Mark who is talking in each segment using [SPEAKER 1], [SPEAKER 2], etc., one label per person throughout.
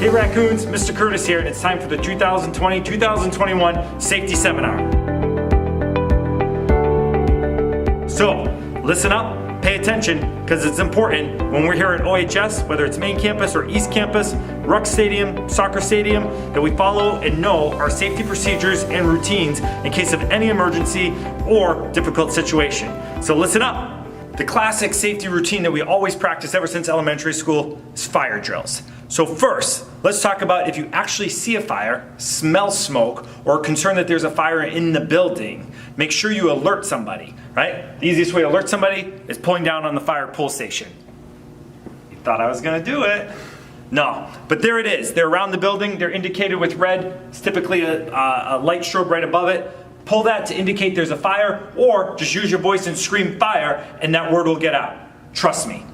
[SPEAKER 1] Hey Raccoons, Mr. Curtis here, and it's time for the 2020-2021 Safety Seminar. So, listen up, pay attention, because it's important when we're here at OHS, whether it's main campus or east campus, rec stadium, soccer stadium, that we follow and know our safety procedures and routines in case of any emergency or difficult situation. So listen up. The classic safety routine that we always practice ever since elementary school is fire drills. So first, let's talk about if you actually see a fire, smell smoke, or are concerned that there's a fire in the building, make sure you alert somebody, right? The easiest way to alert somebody is pulling down on the fire pull station. You thought I was gonna do it. No, but there it is. They're around the building, they're indicated with red. It's typically a light strobe right above it. Pull that to indicate there's a fire, or just use your voice and scream fire, and that word will get out. Trust me.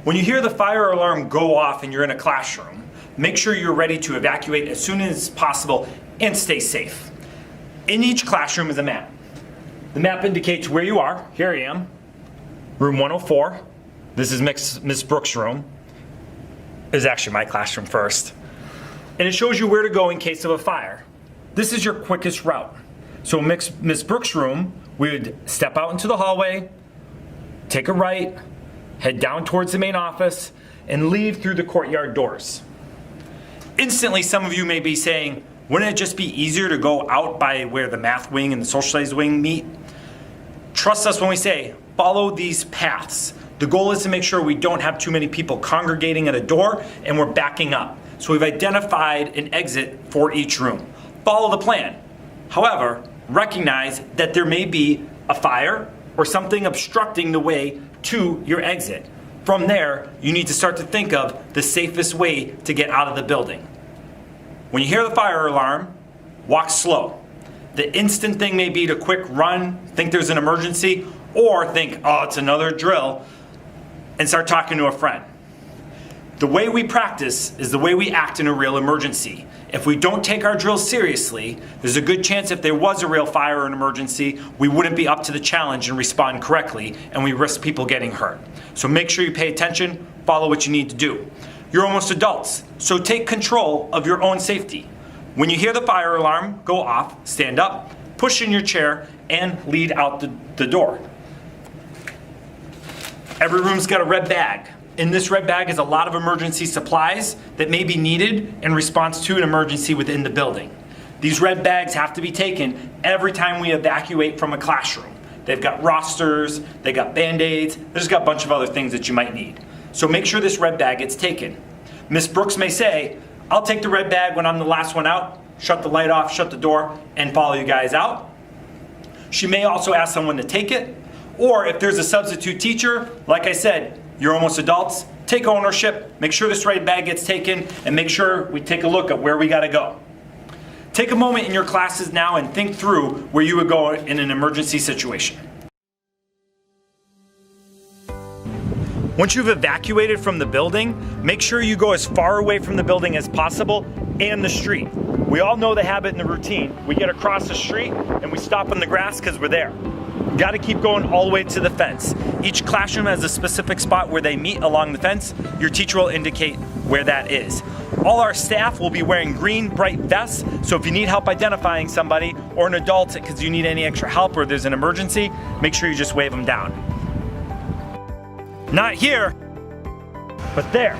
[SPEAKER 1] When you hear the fire alarm go off and you're in a classroom, make sure you're ready to evacuate as soon as possible and stay safe. In each classroom is a map. The map indicates where you are. Here I am, room 104. This is Miss Brooks' room. This is actually my classroom first. And it shows you where to go in case of a fire. This is your quickest route. So Miss Brooks' room, we would step out into the hallway, take a right, head down towards the main office, and leave through the courtyard doors. Instantly, some of you may be saying, wouldn't it just be easier to go out by where the math wing and the social studies wing meet? Trust us when we say, follow these paths. The goal is to make sure we don't have too many people congregating at a door and we're backing up. So we've identified an exit for each room. Follow the plan. However, recognize that there may be a fire or something obstructing the way to your exit. From there, you need to start to think of the safest way to get out of the building. When you hear the fire alarm, walk slow. The instant thing may be to quick run, think there's an emergency, or think, oh, it's another drill, and start talking to a friend. The way we practice is the way we act in a real emergency. If we don't take our drills seriously, there's a good chance if there was a real fire or an emergency, we wouldn't be up to the challenge and respond correctly, and we risk people getting hurt. So make sure you pay attention, follow what you need to do. You're almost adults, so take control of your own safety. When you hear the fire alarm go off, stand up, push in your chair, and lead out the door. Every room's got a red bag. In this red bag is a lot of emergency supplies that may be needed in response to an emergency within the building. These red bags have to be taken every time we evacuate from a classroom. They've got rosters, they've got Band-Aids, there's got a bunch of other things that you might need. So make sure this red bag gets taken. Miss Brooks may say, I'll take the red bag when I'm the last one out, shut the light off, shut the door, and follow you guys out. She may also ask someone to take it, or if there's a substitute teacher, like I said, you're almost adults, take ownership, make sure this red bag gets taken, and make sure we take a look at where we gotta go. Take a moment in your classes now and think through where you would go in an emergency situation. Once you've evacuated from the building, make sure you go as far away from the building as possible and the street. We all know the habit and the routine. We get across the street and we stop on the grass because we're there. Got to keep going all the way to the fence. Each classroom has a specific spot where they meet along the fence. Your teacher will indicate where that is. All our staff will be wearing green, bright vests, so if you need help identifying somebody or an adult because you need any extra help or there's an emergency, make sure you just wave them down. Not here, but there.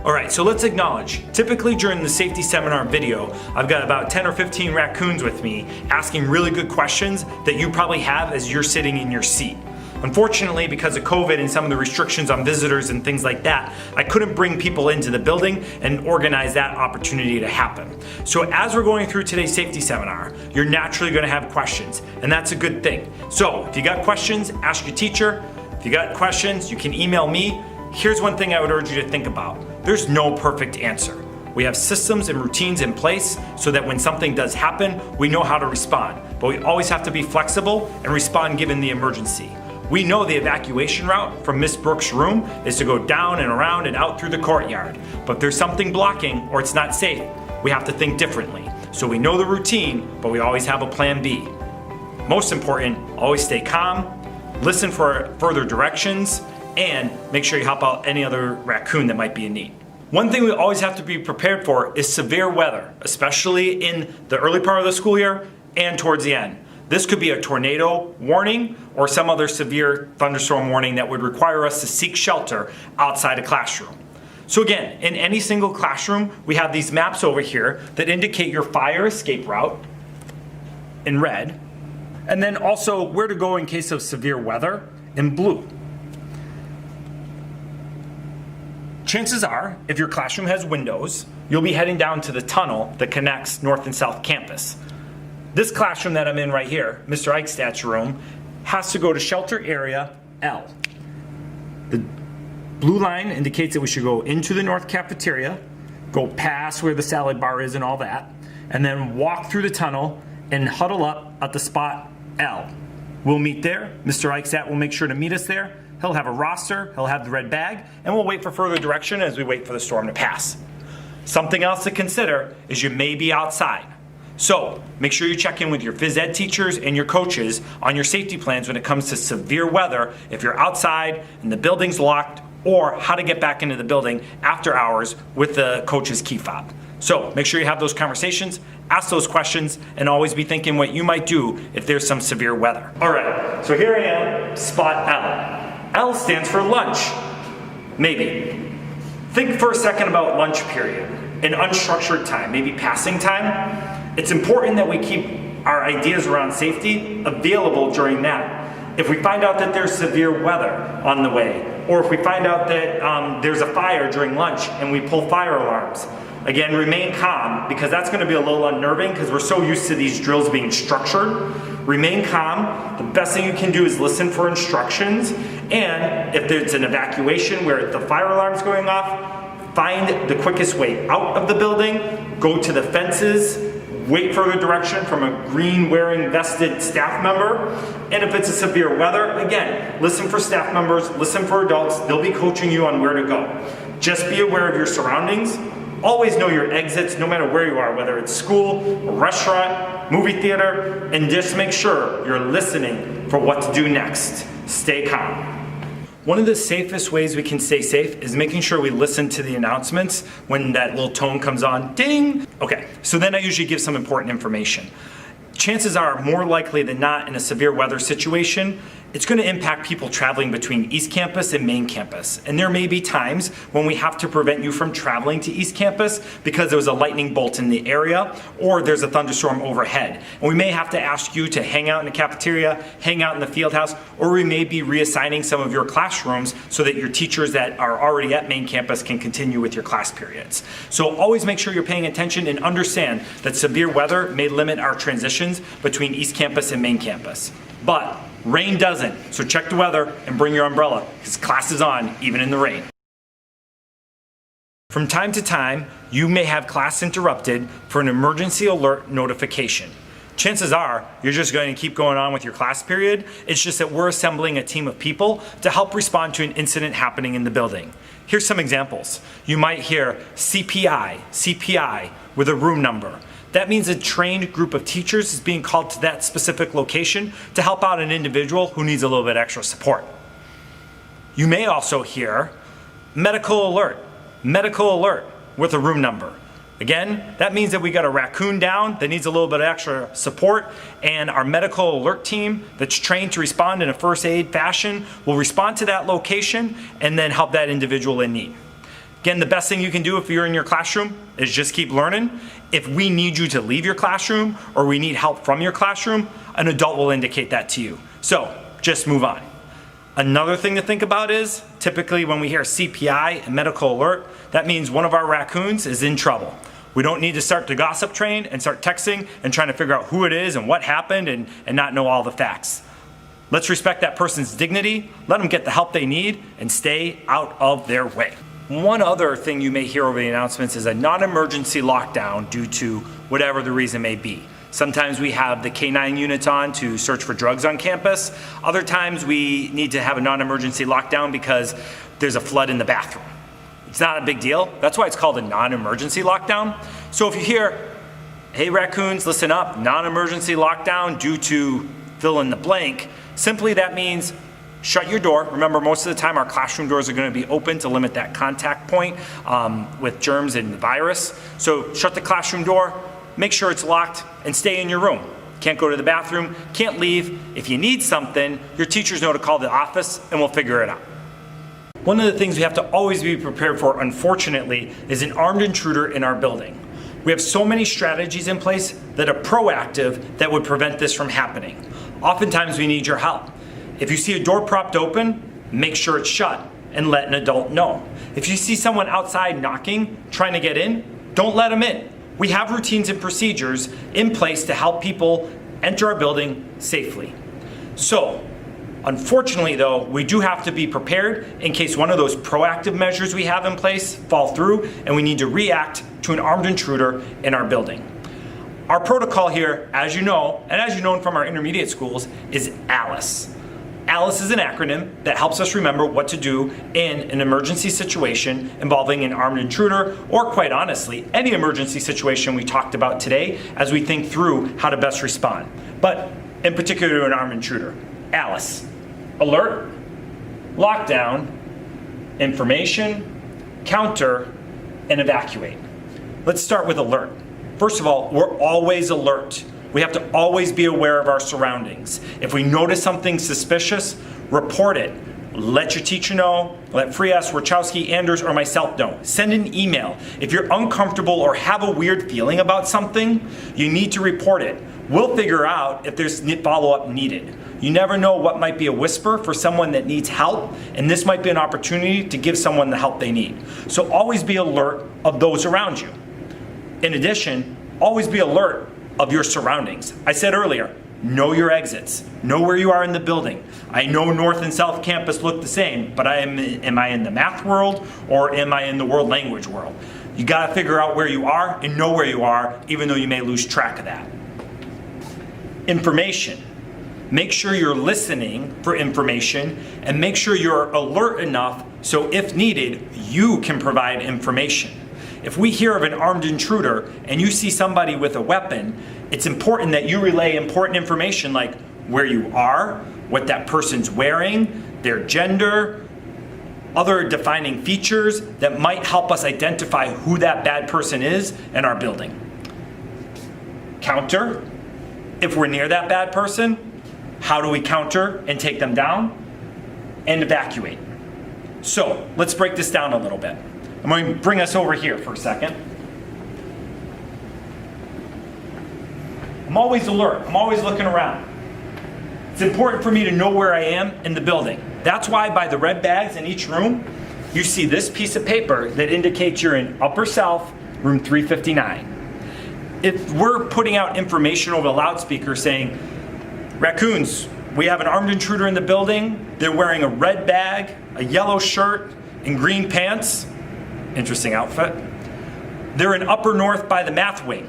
[SPEAKER 1] All right, so let's acknowledge, typically during the safety seminar video, I've got about 10 or 15 raccoons with me asking really good questions that you probably have as you're sitting in your seat. Unfortunately, because of COVID and some of the restrictions on visitors and things like that, I couldn't bring people into the building and organize that opportunity to happen. So as we're going through today's safety seminar, you're naturally gonna have questions, and that's a good thing. So if you got questions, ask your teacher. If you got questions, you can email me. Here's one thing I would urge you to think about. There's no perfect answer. We have systems and routines in place so that when something does happen, we know how to respond. But we always have to be flexible and respond given the emergency. We know the evacuation route from Miss Brooks' room is to go down and around and out through the courtyard. But if there's something blocking or it's not safe, we have to think differently. So we know the routine, but we always have a plan B. Most important, always stay calm, listen for further directions, and make sure you help out any other raccoon that might be in need. One thing we always have to be prepared for is severe weather, especially in the early part of the school year and towards the end. This could be a tornado warning or some other severe thunderstorm warning that would require us to seek shelter outside a classroom. So again, in any single classroom, we have these maps over here that indicate your fire escape route in red, and then also where to go in case of severe weather in blue. Chances are, if your classroom has windows, you'll be heading down to the tunnel that connects North and South Campus. This classroom that I'm in right here, Mr. Eichstadt's room, has to go to shelter area L. The blue line indicates that we should go into the north cafeteria, go past where the salad bar is and all that, and then walk through the tunnel and huddle up at the spot L. We'll meet there. Mr. Eichstadt will make sure to meet us there. He'll have a roster, he'll have the red bag, and we'll wait for further direction as we wait for the storm to pass. Something else to consider is you may be outside. So make sure you check in with your phys ed teachers and your coaches on your safety plans when it comes to severe weather, if you're outside and the building's locked, or how to get back into the building after hours with the coach's key fob. So make sure you have those conversations, ask those questions, and always be thinking what you might do if there's some severe weather. All right, so here I am, spot L. L stands for lunch, maybe. Think for a second about lunch period, an unstructured time, maybe passing time. It's important that we keep our ideas around safety available during that. If we find out that there's severe weather on the way, or if we find out that there's a fire during lunch and we pull fire alarms, again, remain calm, because that's going to be a little unnerving because we're so used to these drills being structured. Remain calm. The best thing you can do is listen for instructions, and if there's an evacuation where the fire alarm's going off, find the quickest way out of the building, go to the fences, wait for the direction from a green wearing vested staff member, and if it's a severe weather, again, listen for staff members, listen for adults, they'll be coaching you on where to go. Just be aware of your surroundings. Always know your exits, no matter where you are, whether it's school, a restaurant, movie theater, and just make sure you're listening for what to do next. Stay calm. One of the safest ways we can stay safe is making sure we listen to the announcements when that little tone comes on, ding. Okay, so then I usually give some important information. Chances are, more likely than not, in a severe weather situation, it's going to impact people traveling between East Campus and Main Campus. And there may be times when we have to prevent you from traveling to East Campus because there was a lightning bolt in the area or there's a thunderstorm overhead. And we may have to ask you to hang out in the cafeteria, hang out in the field house, or we may be reassigning some of your classrooms so that your teachers that are already at Main Campus can continue with your class periods. So always make sure you're paying attention and understand that severe weather may limit our transitions between East Campus and Main Campus. But rain doesn't, so check the weather and bring your umbrella, because class is on even in the rain. From time to time, you may have class interrupted for an emergency alert notification. Chances are, you're just going to keep going on with your class period. It's just that we're assembling a team of people to help respond to an incident happening in the building. Here's some examples. You might hear CPI with a room number. That means a trained group of teachers is being called to that specific location to help out an individual who needs a little bit extra support. You may also hear medical alert with a room number. Again, that means that we got a raccoon down that needs a little bit of extra support, and our medical alert team that's trained to respond in a first aid fashion will respond to that location and then help that individual in need. Again, the best thing you can do if you're in your classroom is just keep learning. If we need you to leave your classroom or we need help from your classroom, an adult will indicate that to you. So just move on. Another thing to think about is typically when we hear CPI and medical alert, that means one of our raccoons is in trouble. We don't need to start the gossip train and start texting and trying to figure out who it is and what happened and not know all the facts. Let's respect that person's dignity, let them get the help they need, and stay out of their way. One other thing you may hear over the announcements is a non-emergency lockdown due to whatever the reason may be. Sometimes we have the K9 units on to search for drugs on campus. Other times we need to have a non-emergency lockdown because there's a flood in the bathroom. It's not a big deal. That's why it's called a non-emergency lockdown. So if you hear Hey raccoons, listen up. Non-emergency lockdown due to fill in the blank. Simply that means shut your door. Remember, most of the time our classroom doors are going to be open to limit that contact point with germs and the virus. So shut the classroom door, make sure it's locked, and stay in your room. Can't go to the bathroom, can't leave. If you need something, your teachers know to call the office and we'll figure it out. One of the things we have to always be prepared for, unfortunately, is an armed intruder in our building. We have so many strategies in place that are proactive that would prevent this from happening. Oftentimes we need your help. If you see a door propped open, make sure it's shut and let an adult know. If you see someone outside knocking, trying to get in, don't let them in. We have routines and procedures in place to help people enter our building safely. So, unfortunately though, we do have to be prepared in case one of those proactive measures we have in place fall through and we need to react to an armed intruder in our building. Our protocol here, as you know, and as you know from our intermediate schools, is ALICE. ALICE is an acronym that helps us remember what to do in an emergency situation involving an armed intruder, or quite honestly, any emergency situation we talked about today as we think through how to best respond. But in particular to an armed intruder. ALICE: alert, lockdown, information, counter, and evacuate. Let's start with alert. First of all, we're always alert. We have to always be aware of our surroundings. If we notice something suspicious, report it. Let your teacher know, let Frias, Wachowski, Anders, or myself know. Send an email. If you're uncomfortable or have a weird feeling about something, you need to report it. We'll figure out if there's follow-up needed. You never know what might be a whisper for someone that needs help, and this might be an opportunity to give someone the help they need. So always be alert of those around you. In addition, always be alert of your surroundings. I said earlier, know your exits. Know where you are in the building. I know North and South Campus look the same, but am I in the math world or am I in the world language world? You gotta figure out where you are and know where you are, even though you may lose track of that. Information. Make sure you're listening for information and make sure you're alert enough so if needed, you can provide information. If we hear of an armed intruder and you see somebody with a weapon, it's important that you relay important information like where you are, what that person's wearing, their gender, other defining features that might help us identify who that bad person is in our building. Counter. If we're near that bad person, how do we counter and take them down? And evacuate. So let's break this down a little bit. I'm going to bring us over here for a second. I'm always alert. I'm always looking around. It's important for me to know where I am in the building. That's why by the red bags in each room, you see this piece of paper that indicates you're in Upper South, room 359. If we're putting out information over the loudspeaker saying, raccoons, we have an armed intruder in the building, they're wearing a red bag, a yellow shirt, and green pants, interesting outfit. They're in Upper North by the math wing.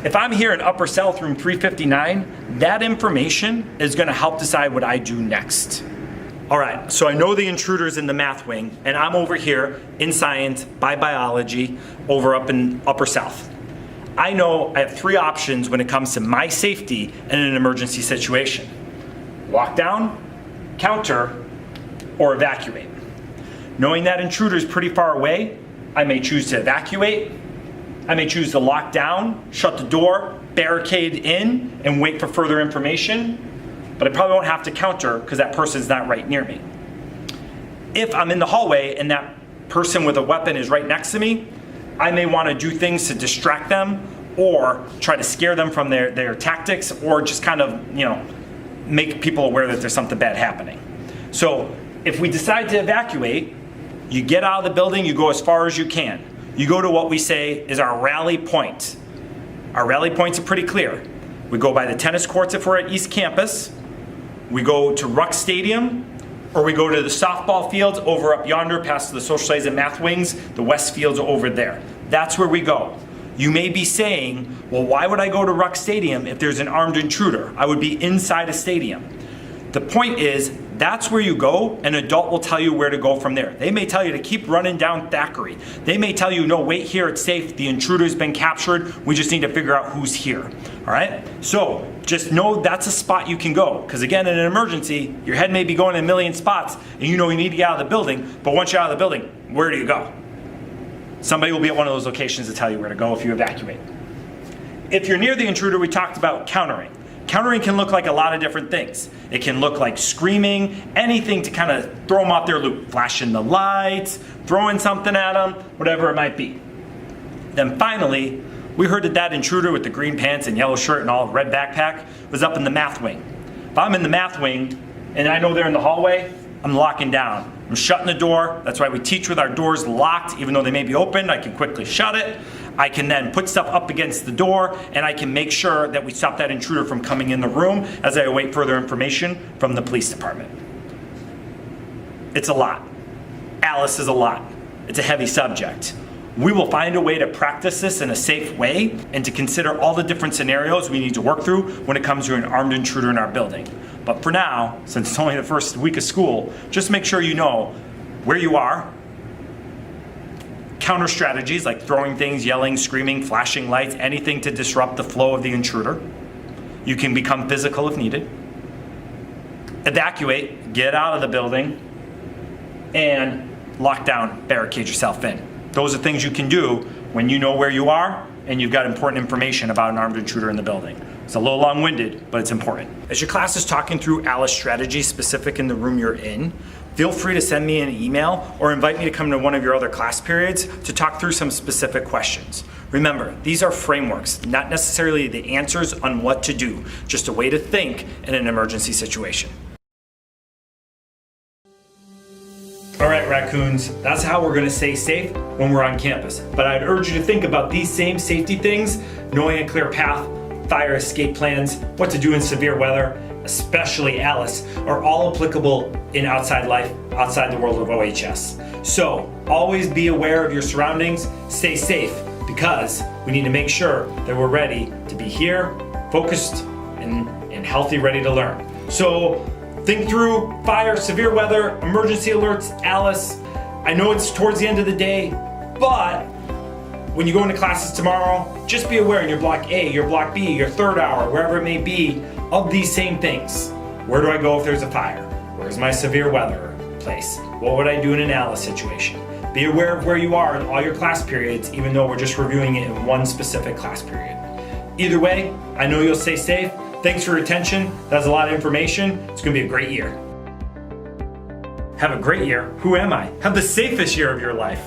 [SPEAKER 1] If I'm here in Upper South, room 359, that information is gonna help decide what I do next. All right, so I know the intruder's in the math wing, and I'm over here in science, by biology, over up in Upper South. I know I have three options when it comes to my safety in an emergency situation. Lockdown, counter, or evacuate. Knowing that intruder is pretty far away, I may choose to evacuate. I may choose to lock down, shut the door, barricade in, and wait for further information. But I probably won't have to counter because that person's not right near me. If I'm in the hallway and that person with a weapon is right next to me, I may want to do things to distract them or try to scare them from their tactics or just kind of, make people aware that there's something bad happening. So if we decide to evacuate, you get out of the building, you go as far as you can. You go to what we say is our rally point. Our rally points are pretty clear. We go by the tennis courts if we're at East Campus, we go to Ruck Stadium, or we go to the softball fields over up yonder past the social studies and math wings, the west fields are over there. That's where we go. You may be saying, well, why would I go to Ruck Stadium if there's an armed intruder? I would be inside a stadium. The point is, That's where you go. An adult will tell you where to go from there. They may tell you to keep running down Thackeray. They may tell you, no, wait here, it's safe. The intruder's been captured. We just need to figure out who's here. All right? So just know that's a spot you can go. Because again, in an emergency, your head may be going in a million spots and you know you need to get out of the building. But once you're out of the building, where do you go? Somebody will be at one of those locations to tell you where to go if you evacuate. If you're near the intruder, we talked about countering. Countering can look like a lot of different things. It can look like screaming, anything to kind of throw them off their loop, flashing the lights, throwing something at them, whatever it might be. Then finally, we heard that intruder with the green pants and yellow shirt and all red backpack was up in the math wing. If I'm in the math wing and I know they're in the hallway, I'm locking down. I'm shutting the door. That's why we teach with our doors locked. Even though they may be open, I can quickly shut it. I can then put stuff up against the door and I can make sure that we stop that intruder from coming in the room as I await further information from the police department. It's a lot. Alice is a lot. It's a heavy subject. We will find a way to practice this in a safe way and to consider all the different scenarios we need to work through when it comes to an armed intruder in our building. But for now, since it's only the first week of school, just make sure you know where you are, counter strategies like throwing things, yelling, screaming, flashing lights, anything to disrupt the flow of the intruder. You can become physical if needed. Evacuate, get out of the building, and lock down, barricade yourself in. Those are things you can do when you know where you are and you've got important information about an armed intruder in the building. It's a little long-winded, but it's important. As your class is talking through Alice strategies specific in the room you're in, feel free to send me an email or invite me to come to one of your other class periods to talk through some specific questions. Remember, these are frameworks, not necessarily the answers on what to do, just a way to think in an emergency situation. All right, raccoons, that's how we're gonna stay safe when we're on campus. But I'd urge you to think about these same safety things, knowing a clear path, fire escape plans, what to do in severe weather, especially Alice, are all applicable in outside life, outside the world of OHS. So always be aware of your surroundings, stay safe, because we need to make sure that we're ready to be here, focused and healthy, ready to learn. So think through fire, severe weather, emergency alerts, Alice. I know it's towards the end of the day, but when you go into classes tomorrow, just be aware in your block A, your block B, your third hour, wherever it may be, of these same things. Where do I go if there's a fire? Where's my severe weather place? What would I do in an Alice situation? Be aware of where you are in all your class periods, even though we're just reviewing it in one specific class period. Either way, I know you'll stay safe. Thanks for your attention. That's a lot of information. It's gonna be a great year. Have a great year. Who am I? Have the safest year of your life.